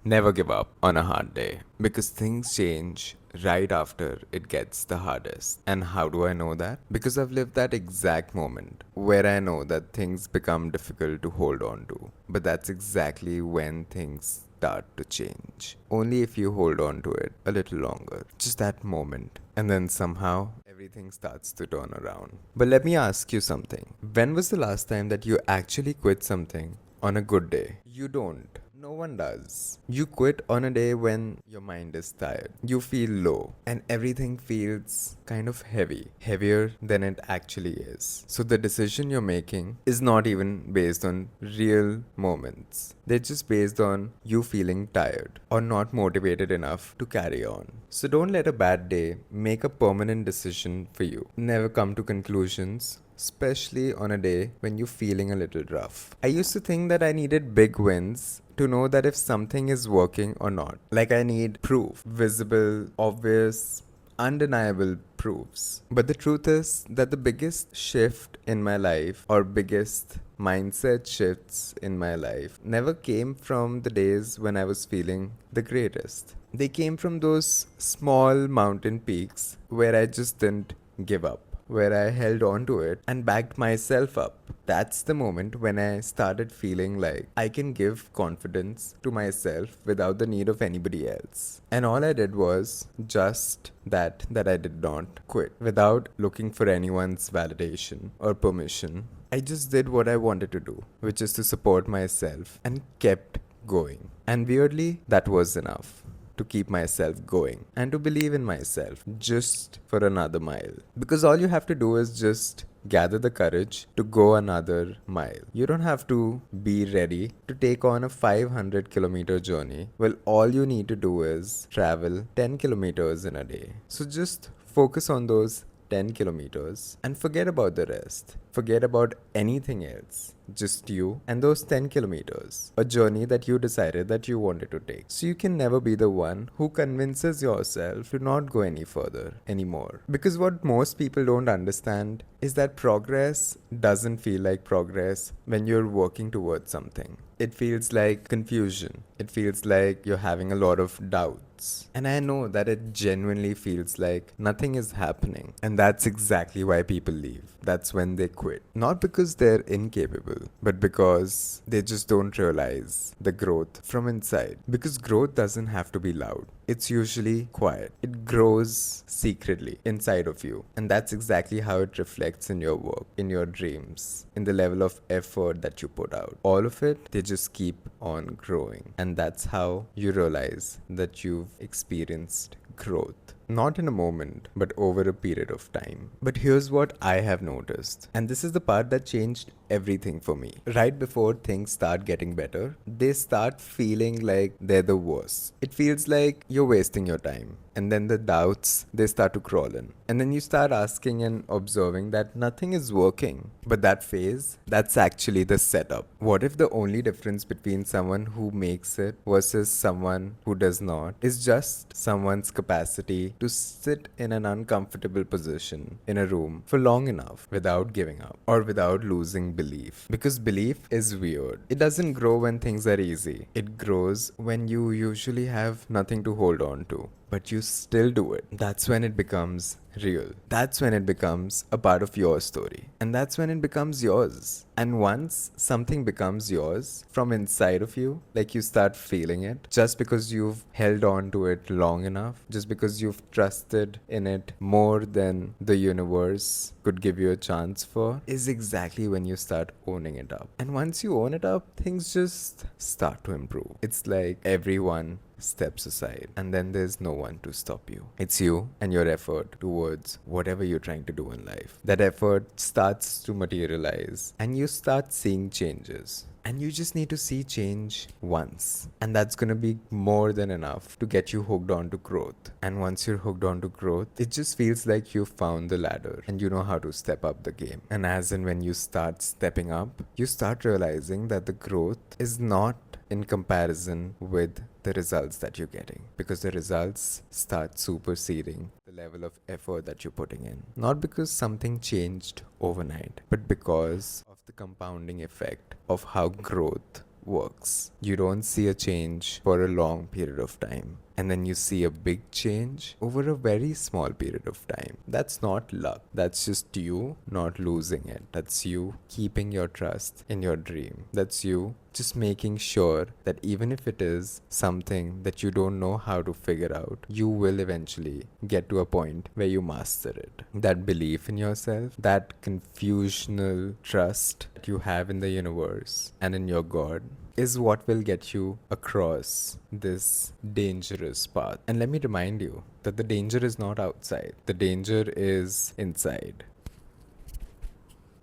Never give up on a hard day because things change right after it gets the hardest. And how do I know that? Because I've lived that exact moment where I know that things become difficult to hold on to. But that's exactly when things start to change. Only if you hold on to it a little longer. Just that moment. And then somehow everything starts to turn around. But let me ask you something. When was the last time that you actually quit something on a good day? You don't. No one does. You quit on a day when your mind is tired. You feel low and everything feels kind of heavy, heavier than it actually is. So the decision you're making is not even based on real moments. They're just based on you feeling tired or not motivated enough to carry on. So don't let a bad day make a permanent decision for you. Never come to conclusions, especially on a day when you're feeling a little rough. I used to think that I needed big wins to know that if something is working or not. Like I need proof, visible, obvious, undeniable proofs. But the truth is that the biggest shift in my life, or biggest mindset shifts in my life, never came from the days when I was feeling the greatest. They came from those small mountain peaks where I just didn't give up, where I held on to it and backed myself up. That's the moment when I started feeling like I can give confidence to myself without the need of anybody else. And all I did was just that I did not quit without looking for anyone's validation or permission. I just did what I wanted to do, which is to support myself and kept going. And weirdly, that was enough to keep myself going and to believe in myself just for another mile. Because all you have to do is just gather the courage to go another mile. You don't have to be ready to take on a 500-kilometer journey. Well, all you need to do is travel 10 kilometers in a day. So just focus on those 10 kilometers and forget about the rest. Forget about anything else. Just you and those 10 kilometers. A journey that you decided that you wanted to take. So you can never be the one who convinces yourself to not go any further anymore. Because what most people don't understand is that progress doesn't feel like progress when you're working towards something. It feels like confusion. It feels like you're having a lot of doubts. And I know that it genuinely feels like nothing is happening. And that's exactly why people leave. That's when they quit. Not because they're incapable, but because they just don't realize the growth from inside. Because growth doesn't have to be loud. It's usually quiet. It grows secretly inside of you. And that's exactly how it reflects in your work, in your dreams, in the level of effort that you put out. All of it, they just keep on growing. And that's how you realize that you've experienced growth. Not in a moment, but over a period of time. But here's what I have noticed. And this is the part that changed everything for me. Right before things start getting better, they start feeling like they're the worst. It feels like you're wasting your time. And then the doubts, they start to crawl in. And then you start asking and observing that nothing is working. But that phase, that's actually the setup. What if the only difference between someone who makes it versus someone who does not is just someone's capacity to sit in an uncomfortable position in a room for long enough without giving up or without losing belief? Because belief is weird. It doesn't grow when things are easy. It grows when you usually have nothing to hold on to, but you still do it. That's when it becomes real. That's when it becomes a part of your story. And that's when it becomes yours. And once something becomes yours from inside of you, like you start feeling it, just because you've held on to it long enough, just because you've trusted in it more than the universe could give you a chance for, is exactly when you start owning it up. And once you own it up, things just start to improve. It's like everyone steps aside and then there's no one to stop you. It's you and your effort towards whatever you're trying to do in life. That effort starts to materialize and you start seeing changes. And you just need to see change once. And that's gonna be more than enough to get you hooked on to growth. And once you're hooked on to growth, it just feels like you've found the ladder and you know how to step up the game. And as and when you start stepping up, you start realizing that the growth is not in comparison with the results that you're getting, because the results start superseding the level of effort that you're putting in. Not because something changed overnight, but because of the compounding effect of how growth works. You don't see a change for a long period of time, and then you see a big change over a very small period of time. That's not luck. That's just you not losing it. That's you keeping your trust in your dream. That's you just making sure that even if it is something that you don't know how to figure out, you will eventually get to a point where you master it. That belief in yourself, that confusional trust that you have in the universe and in your God, is what will get you across this dangerous path. And let me remind you that the danger is not outside, the danger is inside.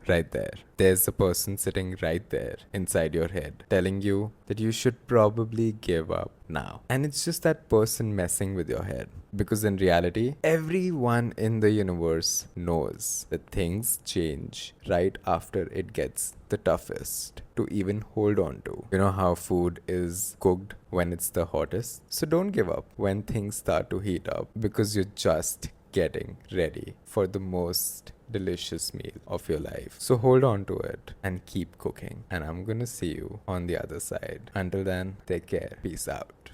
Right there. There's a person sitting right there inside your head telling you that you should probably give up now. And it's just that person messing with your head. Because in reality, everyone in the universe knows that things change right after it gets the toughest to even hold on to. You know how food is cooked when it's the hottest? So don't give up when things start to heat up, because you're just getting ready for the most delicious meal of your life. So hold on to it and keep cooking. And I'm gonna see you on the other side. Until then, take care. Peace out.